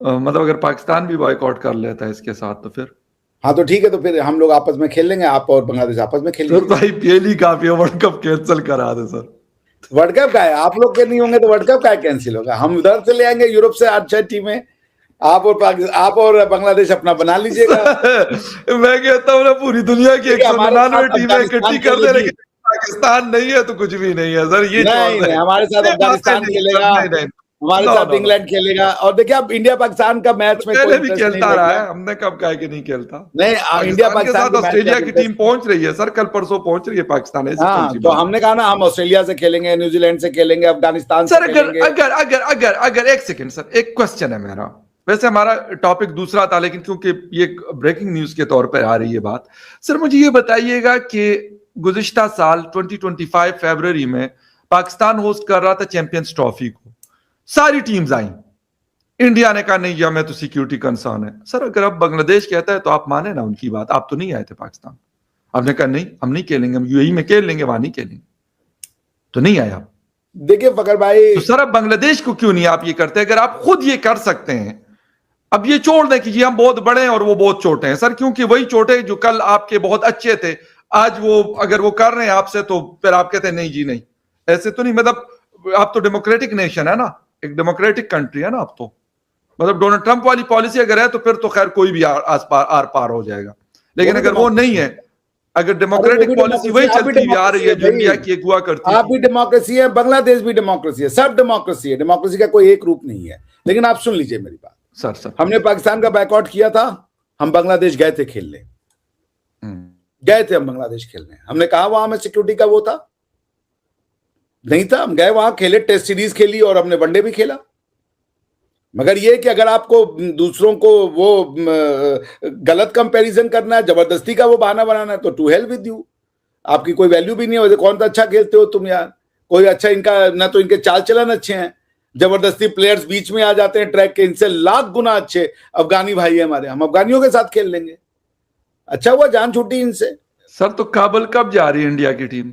मतलब अगर पाकिस्तान भी बॉयकॉट कर लेता है इसके साथ तो फिर? हाँ तो ठीक है, तो फिर हम लोग आपस में खेल लेंगे, आप और बांग्लादेश आपस में खेल सर तो लीजिए। आईपीएल ही काफी है, वर्ल्ड कप कैंसिल करा दे सर। वर्ल्ड कप का है, आप लोग के नहीं होंगे तो वर्ल्ड कप का कैंसिल होगा? हम उधर से ले आएंगे यूरोप से 8-6 टीमें, आप और बांग्लादेश अपना बना लीजिएगा। मैं कहता हूँ ना, पूरी दुनिया की ठीक है, हमारे 199 साथ टीमें इकट्ठी अफगानिस्तान कर दे, खेलेगी। लेकिन पाकिस्तान नहीं है तो कुछ भी नहीं है सर, ये छोड़ नहीं दे। नहीं, हमारे साथ ये बातें अफगानिस्तान नहीं सर, खेलेगा, नहीं नहीं, हमारे नो साथ नो नो, इंग्लैंड खेलेगा। और देखिए, अब इंडिया पाकिस्तान का मैच में कोई पहले भी इंटरेस्ट नहीं खेलता रहा रहेगा। है, हमने कब कहा कि नहीं खेलता। नहीं, इंडिया पाकिस्तान के पाकिस्तान साथ के मैच ऑस्ट्रेलिया का की टीम इंटरेस्ट। पहुंच रही है सर, कल परसों पहुंच रही है पाकिस्तान, ऐसी कौन हाँ, सी तो बात हमने कहा ना, हम ऑस्ट्रेलिया से खेलेंगे, न्यूजीलैंड से खेलेंगे, अफगानिस्तान से सर। अगर खेलेंगे। अगर अगर अगर अगर एक सेकंड सर, एक क्वेश्चन है मेरा। वैसे हमारा टॉपिक दूसरा था, लेकिन क्योंकि ये ब्रेकिंग न्यूज के तौर पर आ रही है बात, सर मुझे ये बताइएगा कि गुज़िश्ता साल 2025 फरवरी में पाकिस्तान होस्ट कर रहा था चैंपियंस ट्रॉफी को, सारी टीम्स आई, इंडिया ने कहा नहीं हमें तो सिक्योरिटी कंसर्न है। सर अगर अब बांग्लादेश कहता है तो आप माने ना उनकी बात, आप तो नहीं आए थे पाकिस्तान, आपने कहा नहीं हम नहीं खेलेंगे, हम यूएई में खेल लेंगे, वहां नहीं खेलेंगे, तो नहीं आए आप। देखिए फकर भाई, तो सर अब बांग्लादेश को क्यों नहीं आप ये करते? अगर आप खुद ये कर सकते हैं, अब ये छोड़ दें कि जी हम बहुत बड़े हैं और वो बहुत छोटे हैं सर, क्योंकि वही छोटे जो कल आपके बहुत अच्छे थे, आज वो अगर वो कर रहे हैं आपसे तो फिर आप कहते हैं नहीं जी नहीं, ऐसे तो नहीं। मतलब आप तो डेमोक्रेटिक नेशन है ना, एक डेमोक्रेटिक कंट्री है ना आप तो, मतलब डोनाल्ड ट्रंप वाली पॉलिसी अगर है तो फिर तो खैर कोई भी आस पार आर पार हो जाएगा, लेकिन अगर वो नहीं है, अगर डेमोक्रेटिक पॉलिसी वही चलती हुई आ रही है जो इंडिया की एक हुआ करती आप थी। भी डेमोक्रेसी है, बांग्लादेश भी डेमोक्रेसी है, सब डेमोक्रेसी है, डेमोक्रेसी का कोई एक रूप नहीं है। लेकिन आप सुन लीजिए मेरी बात, सर सर हमने पाकिस्तान का बैकआउट किया था, हम बांग्लादेश गए थे खेलने, गए थे हम बांग्लादेश खेलने, हमने कहा वहां में सिक्योरिटी का वो था नहीं था, हम गए वहां खेले, टेस्ट सीरीज खेली और हमने वनडे भी खेला। मगर ये कि अगर आपको दूसरों को वो गलत कंपैरिजन करना है, जबरदस्ती का वो बहाना बनाना है, तो टू हेल विद यू, आपकी कोई वैल्यू भी नहीं है। कौन सा अच्छा खेलते हो तुम यार, कोई अच्छा इनका ना, तो इनके चाल चलन अच्छे हैं, जबरदस्ती प्लेयर्स बीच में आ जाते हैं ट्रैक के, इनसे लाख गुना अच्छे अफगानी भाई है हमारे, हम अफगानियों के साथ खेल लेंगे। अच्छा हुआ जान छूटी इनसे। सर तो काबुल कब जा रही है इंडिया की टीम?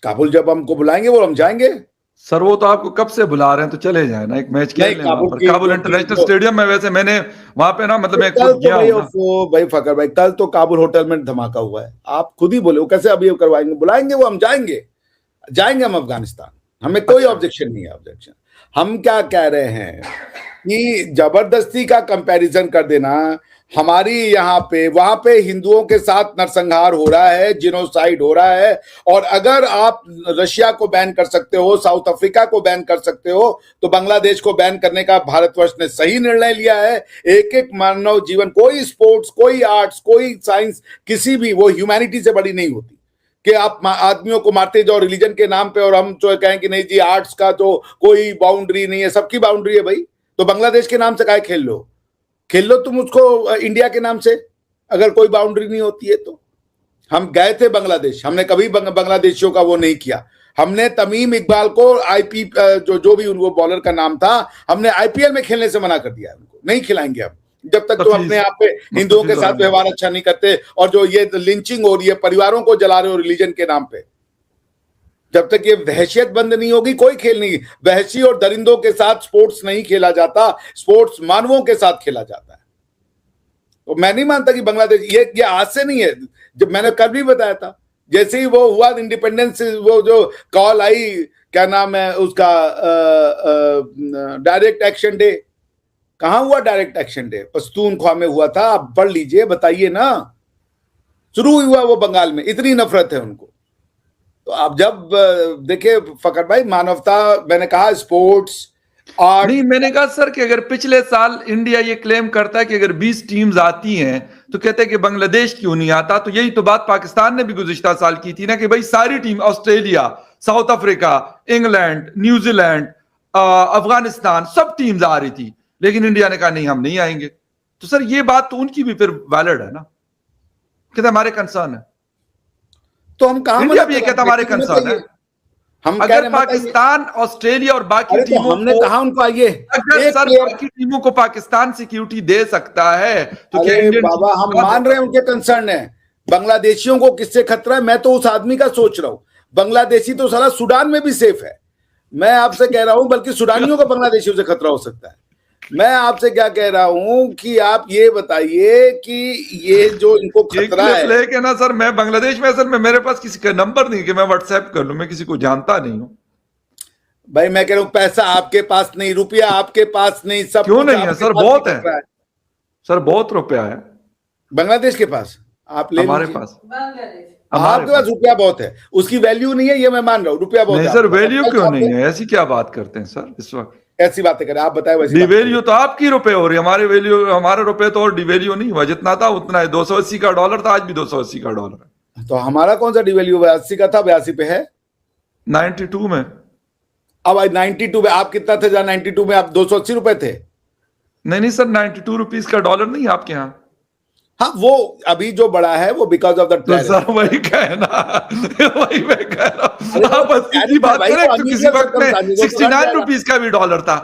काबुल जब हमको बुलाएंगे वो हम जाएंगे। सर वो तो आपको कब से बुला रहे हैं, तो चले जाए ना, एक मैच खेल लें वहां पर, काबुल इंटरनेशनल स्टेडियम में। वैसे मैंने वहां पे ना, मतलब मैं खुद गया हूं ना। भाई फकर भाई, कल तो काबुल होटल में धमाका हुआ है, आप खुद ही बोले, वो कैसे अभी करवाएंगे? बुलाएंगे वो, हम जाएंगे, जाएंगे हम अफगानिस्तान, हमें कोई ऑब्जेक्शन नहीं है। ऑब्जेक्शन हम क्या कह रहे हैं कि जबरदस्ती का कंपैरिजन कर देना, हमारी यहाँ पे वहां पे हिंदुओं के साथ नरसंहार हो रहा है, जिनोसाइड हो रहा है, और अगर आप रशिया को बैन कर सकते हो, साउथ अफ्रीका को बैन कर सकते हो, तो बांग्लादेश को बैन करने का भारतवर्ष ने सही निर्णय लिया है। एक एक मानव जीवन, कोई स्पोर्ट्स, कोई आर्ट्स, कोई साइंस, किसी भी, वो ह्यूमैनिटी से बड़ी नहीं होती कि आप आदमियों को मारते जाओ रिलीजन के नाम पे, और हम जो कहें कि नहीं जी आर्ट्स का तो कोई बाउंड्री नहीं है, सबकी बाउंड्री है भाई। तो बांग्लादेश के नाम से काहे खेल लो, खेल लो तुम उसको इंडिया के नाम से, अगर कोई बाउंड्री नहीं होती है तो। हम गए थे बांग्लादेश, हमने कभी बांग्लादेशियों का वो नहीं किया। हमने तमीम इकबाल को जो भी उनको बॉलर का नाम था, हमने आईपीएल में खेलने से मना कर दिया, उनको नहीं खिलाएंगे हम, जब तक तुम अपने आप पे हिंदुओं के साथ व्यवहार अच्छा नहीं करते। और जो ये लिंचिंग हो रही है, परिवारों को जला रहे हो रिलीजन के नाम पे, जब तक ये वहशियत बंद नहीं होगी कोई खेल नहीं। वहशी और दरिंदों के साथ स्पोर्ट्स नहीं खेला जाता, स्पोर्ट्स मानवों के साथ खेला जाता है। तो मैं नहीं मानता कि बांग्लादेश, ये आज से नहीं है, जब मैंने कल भी बताया था, जैसे ही वो हुआ इंडिपेंडेंस, वो जो कॉल आई, क्या नाम है उसका, डायरेक्ट एक्शन डे, कहां हुआ डायरेक्ट एक्शन डे? पश्तूनख्वा में हुआ था, आप पढ़ लीजिए, बताइए ना। शुरू हुआ वो बंगाल में, इतनी नफरत है उनको। तो आप जब देखिए फकर भाई, मानवता, मैंने कहा स्पोर्ट्स आर्ट नहीं, मैंने कहा सर कि अगर पिछले साल इंडिया ये क्लेम करता है कि अगर 20 टीम्स आती हैं तो कहते हैं कि बांग्लादेश क्यों नहीं आता, तो यही तो बात पाकिस्तान ने भी गुज़िश्ता साल की थी ना, कि भाई सारी team, Australia, south Africa, England, New Zealand, Afghanistan, सब टीम्स आ रही थी, लेकिन इंडिया ने कहा नहीं हम नहीं आएंगे। तो सर ये बात तो उनकी भी फिर वैलिड है ना, कहते हमारे कंसर्न है, तो हम कहा, इंडिया भी ये कहता हमारे कंसर्न है। हम अगर पाकिस्तान, ऑस्ट्रेलिया और बाकी टीमों हमने कहा उनको आइए, अगर सर बाकी टीमों को पाकिस्तान सिक्योरिटी दे सकता है तो क्या इंडियन बाबा, हम मान रहे हैं उनके कंसर्न है। बांग्लादेशियों को किससे खतरा है? मैं तो उस आदमी का सोच रहा हूं, बांग्लादेशी तो साला सूडान में भी सेफ है, मैं आपसे कह रहा हूं, बल्कि सूडानियों को बांग्लादेशियों से खतरा हो सकता है। मैं आपसे क्या कह रहा हूं कि आप ये बताइए कि ये जो इनको खतरा है, लेके ना सर, मैं बांग्लादेश में सर, मेरे पास किसी का नंबर नहीं कि मैं व्हाट्सएप कर लूं, मैं किसी को जानता नहीं हूं। भाई मैं कह रहा हूं पैसा आपके पास नहीं, रुपया आपके पास नहीं, सब क्यों कुछ नहीं है आपके सर? पास बहुत निकल रहा है सर, बहुत रुपया है बांग्लादेश के पास। आप ले हमारे लीजिए, पास, आपके पास रुपया बहुत है, उसकी वैल्यू नहीं है ये मैं मान रहा हूं, रुपया बहुत नहीं है सर, आपके पास। वैल्यू कल क्यों चाहते नहीं हैं, है? ऐसी क्या बात करते हैं सर इस वक्त? ऐसी बातें करें, आप बताएं वैसी बात डिवेल्यू तो आपकी रुपए हो रही है, हमारे वैल्यू, हमारे रुपए तो और डिवेल्यू नहीं हुआ, जितना था उतना है। 280 का डॉलर था, आज भी 280 का डॉलर है। तो हमारा कौन सा डिवेल्यू 82 का था, 82 पे है 92 में। अब 92 में आप कितना थे? जहां 92 में आप 280 रुपए थे। नहीं सर, 92 रुपीज का डॉलर नहीं आपके यहाँ। हाँ वो अभी जो बड़ा है वो बिकॉज ऑफ द तो सर वही कहना, वही मैं कह रहा हूँ, आप 80 की बात करें तो किसी वक्त में 69 रुपीज का भी डॉलर था,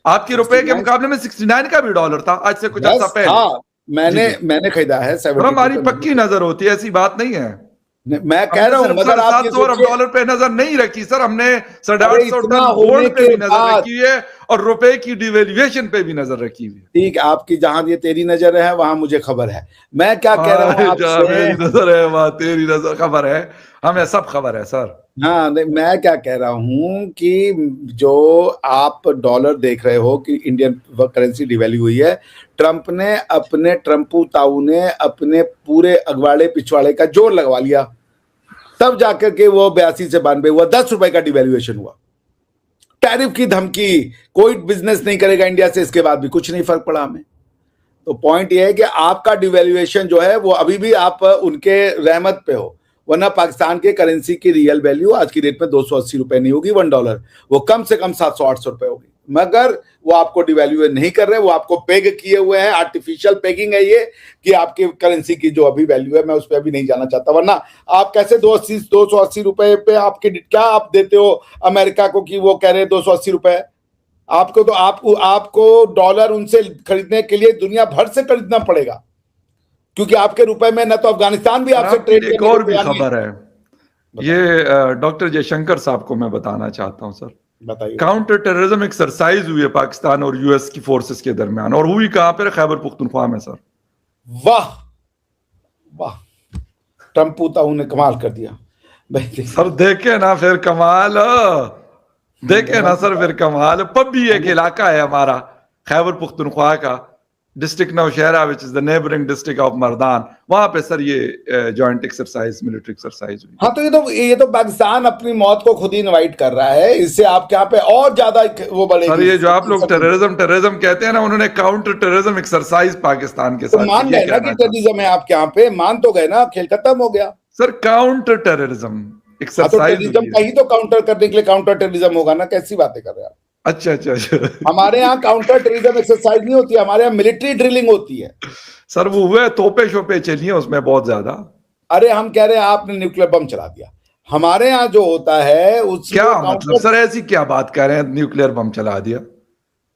आपके रुपए के मुकाबले में 69 का भी डॉलर था आज से कुछ अर्सा पहले। हाँ मैंने खरीदा है 72। हमारी पक्की नजर होती है, ऐसी बात नहीं है। मैं कह रहा हूं मगर आप ये सोचिए, डॉलर पे नजर नहीं रखी सर हमने, 850 इतना टन होने गोल्ड पे के भी नजर बाद, रखी है और रुपए की डिवेल्युएशन पे भी नजर रखी हुई है। ठीक, आपकी जहां ये तेरी नजर है वहां मुझे खबर है। मैं क्या कह रहा हूं आपसे, मेरी नजर है वहां तेरी नजर, खबर है हमें, सब खबर है सर। हाँ मैं क्या कह रहा हूं कि जो आप डॉलर देख रहे हो कि इंडियन करेंसी डिवैल्यू हुई है, ट्रंप ने अपने ट्रंपू ताऊ ने अपने पूरे अगवाड़े पिछवाड़े का जोर लगवा लिया, तब जाकर के वो 82 से 92 हुआ, 10 रुपए का डिवैल्यूएशन हुआ। टैरिफ की धमकी, कोई बिजनेस नहीं करेगा इंडिया से, इसके बाद भी कुछ नहीं फर्क पड़ा हमें। तो पॉइंट ये है कि आपका डिवैल्यूएशन जो है वो अभी भी आप उनके रहमत पे हो, वरना पाकिस्तान के करेंसी की रियल वैल्यू आज की डेट में 280 रुपए नहीं होगी 1 डॉलर, वो कम से कम 700-800 रुपए होगी। मगर वो आपको डिवैल्यू नहीं कर रहे, वो आपको पेग किए हुए हैं, आर्टिफिशियल पेगिंग है ये कि आपकी करेंसी की जो अभी वैल्यू है, मैं उस पर अभी नहीं जाना चाहता, वरना आप कैसे 280 रुपए पे आपके क्या आप देते हो अमेरिका को कि वो कह रहे हैं 280 रुपए आपको, तो आपको डॉलर उनसे खरीदने के लिए दुनिया भर से खरीदना पड़ेगा, क्योंकि आपके रुपए में ना तो अफगानिस्तान भी आपसे ट्रेड एक और भी खबर है, ये डॉक्टर जयशंकर साहब को मैं बताना चाहता हूं सर। बताइए। काउंटर टेररिज्म एक्सरसाइज हुई है पाकिस्तान और यूएस की फोर्सेस के दरमियान, और हुई कहां पर? खैबर पुख्तनख्वा में सर। वाह वाह, ट्रंपू ताऊ ने कमाल कर दिया सर। देखे ना फिर कमाल, देखे ना सर फिर कमाल। पब्बी एक इलाका है हमारा खैबर पुख्तनख्वा का, district Nowshera which is the neighbouring district of Mardan, वहां पे सर ये जॉइंट एक्सरसाइज, मिलिट्री एक्सरसाइज हुई। हाँ तो ये तो पाकिस्तान अपनी मौत को खुद ही इनवाइट कर रहा है, इससे आप क्या पे और ज्यादा वो बढ़ेगी। सर ये जो आप लोग टेररिज्म कहते हैं ना, उन्होंने काउंटर टेररिज्म एक्सरसाइज पाकिस्तान के साथ, तो मान गए ना कि टेररिज्म है आपके यहाँ पे, मान तो गए ना, खेल खत्म हो गया सर। काउंटर टेररिज्म एक्सरसाइज, तो टेररिज्म का ही तो काउंटर करने के लिए काउंटर टेररिज्म होगा ना, कैसी बातें कर रहे हैं आप? अच्छा। हमारे यहाँ काउंटर टेररिज्म एक्सरसाइज नहीं होती, हमारे यहाँ मिलिट्री ड्रिलिंग होती है सर। वो हुए तोपे शोपे चली है उसमें बहुत ज्यादा। अरे हम कह रहे हैं आपने न्यूक्लियर बम चला दिया, हमारे यहाँ जो होता है उसकी क्या मतलब सर? ऐसी क्या बात कर रहे हैं, न्यूक्लियर बम चला दिया?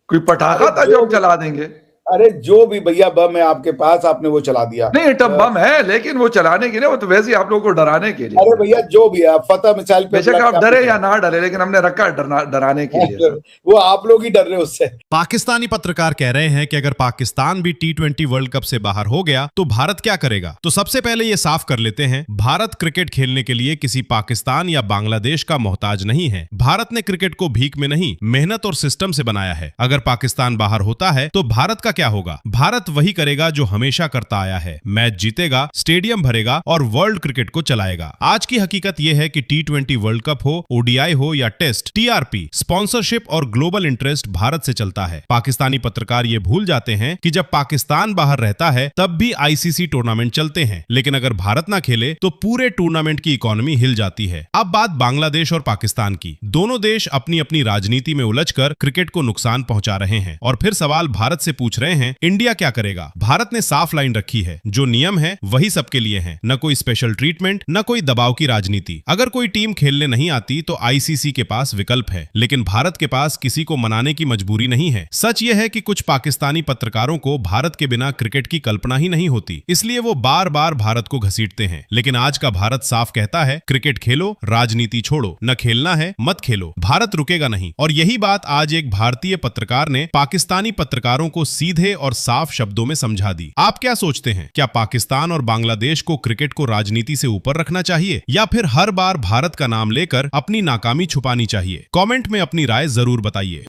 कोई पटाखा था जो हम चला देंगे? अरे जो भी भैया बम है आपके पास, आपने वो चला दिया। नहीं एटम बम है, लेकिन वो चलाने के लिए, वो तो वैसे ही आप लोगों को डराने के लिए। अरे भैया जो भी है, फतह मिसाइल पे बेशक आप डरे या ना डरे, लेकिन हमने रखा डराने के लिए। वो आप लोग ही डर रहे हो उससे। पाकिस्तानी पत्रकार कह रहे हैं कि अगर पाकिस्तान भी T20 वर्ल्ड कप से बाहर हो गया तो भारत क्या करेगा। तो सबसे पहले ये साफ कर लेते हैं, भारत क्रिकेट खेलने के लिए किसी पाकिस्तान या बांग्लादेश का मोहताज नहीं है। भारत ने क्रिकेट को भीख में नहीं, मेहनत और सिस्टम से बनाया है। अगर पाकिस्तान बाहर होता है तो भारत का क्या होगा? भारत वही करेगा जो हमेशा करता आया है, मैच जीतेगा, स्टेडियम भरेगा और वर्ल्ड क्रिकेट को चलाएगा। आज की हकीकत यह है कि T20 वर्ल्ड कप हो, ODI हो या टेस्ट, TRP, स्पॉन्सरशिप और ग्लोबल इंटरेस्ट भारत से चलता है। पाकिस्तानी पत्रकार ये भूल जाते हैं कि जब पाकिस्तान बाहर रहता है तब भी ICC टूर्नामेंट चलते हैं, लेकिन अगर भारत ना खेले तो पूरे टूर्नामेंट की इकोनॉमी हिल जाती है। अब बात बांग्लादेश और पाकिस्तान की। दोनों देश अपनी अपनी राजनीति में उलझकर क्रिकेट को नुकसान पहुंचा रहे हैं और फिर सवाल भारत से पूछ रहे रहे हैं इंडिया क्या करेगा। भारत ने साफ लाइन रखी है, जो नियम है वही सबके लिए है, न कोई स्पेशल ट्रीटमेंट, न कोई दबाव की राजनीति। अगर कोई टीम खेलने नहीं आती तो आईसीसी के पास विकल्प है, लेकिन भारत के पास किसी को मनाने की मजबूरी नहीं है। सच यह है कि कुछ पाकिस्तानी पत्रकारों को भारत के बिना क्रिकेट की कल्पना ही नहीं होती, इसलिए वो बार बार भारत को घसीटते हैं। लेकिन आज का भारत साफ कहता है, क्रिकेट खेलो, राजनीति छोड़ो, न खेलना है मत खेलो, भारत रुकेगा नहीं। और यही बात आज एक भारतीय पत्रकार ने पाकिस्तानी पत्रकारों को सीधे और साफ शब्दों में समझा दी। आप क्या सोचते हैं, क्या पाकिस्तान और बांग्लादेश को क्रिकेट को राजनीति से ऊपर रखना चाहिए, या फिर हर बार भारत का नाम लेकर अपनी नाकामी छुपानी चाहिए? कमेंट में अपनी राय जरूर बताइए।